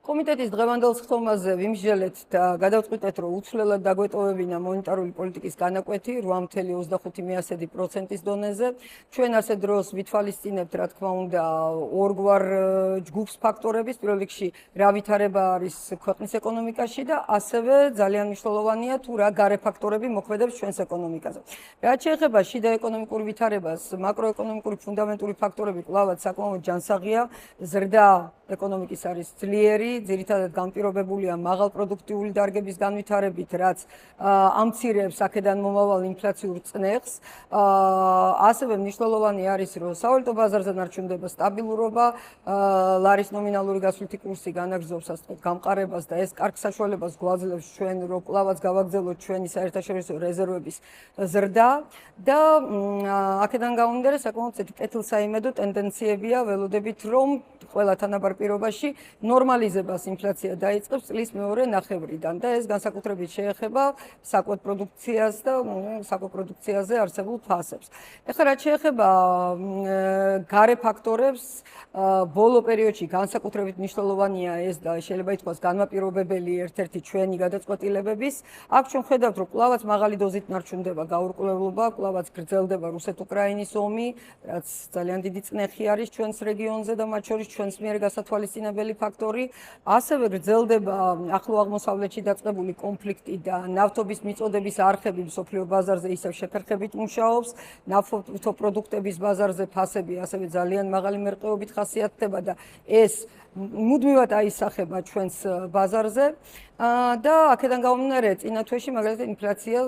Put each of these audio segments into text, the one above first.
კომიტეტის დღევანდელ სხდომაზე ვიმსჯელეთ და გადავწყვიტეთ, რომ უცვლელად დაგვეტოვებინა მონეტარული პოლიტიკის განაკვეთი 8.25%-ის დონეზე. ჩვენ ასე დროს ვითვალისწინებთ, რა თქმა უნდა, ორგვარ ჯგუფს ფაქტორების, პირველ რიგში რა ვითარება არის ქვეყნის ეკონომიკაში და ასევე ძალიან მნიშვნელოვანია თუ რა გარე ფაქტორები მოქმედებს ჩვენს ეკონომიკაზე. რაც შეეხება შიდა ეკონომიკურ ვითარებას, მაკროეკონომიკური ფუნდამენტური ფაქტორები კვლავაც საკმაოდ ჯანსაღია, ზრდა ეკონომიკის არის ძლიერი, ძირითადად განპირობებულია მაღალ პროდუქტიული დარგების განვითარებით, რაც ამცირებს აქედან მომავალ ინფლაციურ წნეხს. ასევე მნიშვნელოვანი არის, რომ სავალუტო ბაზარზე ნარჩუნდება სტაბილურობა, ლარის ნომინალური გასვლითი კურსი განაგრძობს გამყარებას და ეს კარგ საშუალებას გვაძლევს ჩვენ, რომ კვლავაც გავაგრძელოთ ჩვენი საერთაშორისო რეზერვების ზრდა და აქედან გამომდინარე საკმაოდ კეთილსაიმედო ტენდენციებია ველოდებით, რომ ყველა თანაბარ პირობაში ნორმალიზებას ინფლაცია დაიწყებს წლის მეორე ნახევრიდან და ეს განსაკუთრებით შეეხება საკვებ პროდუქციას და საკვებ პროდუქციაზე არსებულ ფასებს. ეხლა რაც შეეხება გარე ფაქტორებს, ბოლო პერიოდში განსაკუთრებით მნიშვნელოვანია ეს და შეიძლება ითქვას განმაპირობებელი ერთ-ერთი ჩვენი გადაწყვეტილებების. აქ ჩვენ ხედავთ, რომ კვლავაც მაღალი დოზით ნარჩუნდება გაურკვევლობა, კვლავაც გრძელდება რუსეთ-უკრაინის ომი, რაც ძალიან დიდი წნეხი არის ჩვენს რეგიონზე და მათ შორის ჩვენს მიერ გასათვალისწინებელი ფაქტორი. ასევე გრძელდება ახლო აღმოსავლეთში დაწყებული კონფლიქტი და ნავთობის მიწოდების არხები მსოფლიო ბაზარზე ისევ შეფერხებით მუშაობს. ნავთობპროდუქტების ბაზარზე ფასები ასევე ძალიან მაღალი მერყეობით ხასიათდება და ეს მუდმივად აისახება ჩვენს ბაზარზე. და აქედან გამომდინარე, წინა თვეში მაგალითად ინფლაცია,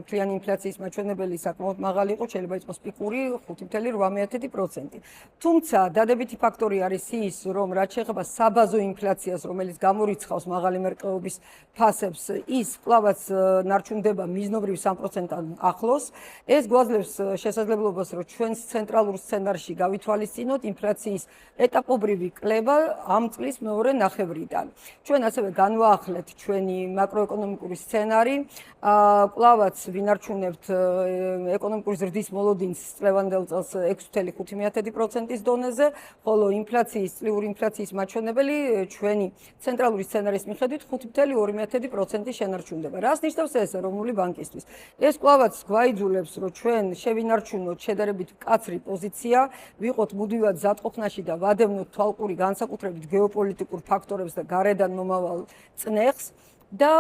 მთლიანი ინფლაციის მაჩვენებელი საკმაოდ მაღალი იყო, შეიძლება იყოს პიკური 5.8%. თუმცა დადებითი ფაქტორი არის ის, რომ რაც შეეხება საბაზო ინფლაციას, რომელიც გამორიცხავს მაღალი მერყეობის ფასებს, ის კვლავაც ნარჩუნდება მიზნობრივ 3%-თან ახლოს. ეს გვაძლევს შესაძლებლობას, რომ ჩვენს ცენტრალურ სცენარში გავითვალისწინოთ ინფლაციის ეტაპობრივი კლება ამ წლის მეორე ნახევრიდან. ჩვენ ასევე განვაახლეთ ჩვენი მაკროეკონომიკური სცენარი, კვლავაც ვინარჩუნებთ ეკონომიკური ზრდის მოლოდინს წლევანდელ წელს 6.5%-ის დონეზე, ხოლო ინფლაციის, წლიური ინფლაციის მაჩვენებელი ჩვენი ცენტრალური სცენარის მიხედვით 5.2% შენარჩუნდება. რას ნიშნავს ეს ეროვნული ბანკისთვის? ეს კვლავაც გვაიძულებს, რომ ჩვენ შევინარჩუნოთ შედარებით მკაცრი პოზიცია, ვიყოთ მუდმივად ზადყოფნაში და ვადევნოთ თვალყური განსაკუთრებით გეოპოლიტიკურ ფაქტორებს და გარედან მომავალ წნეხს. და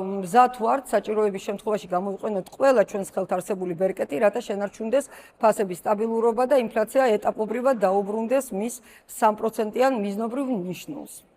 მზად ვართ საჭიროების შემთხვევაში გამოვიყენოთ ყველა ჩვენს ხელთ არსებული ბერკეტი, რათა შენარჩუნდეს ფასების სტაბილურობა და ინფლაცია ეტაპობრივად დაუბრუნდეს მის 3%-იან მიზნობრივ ნიშნულს.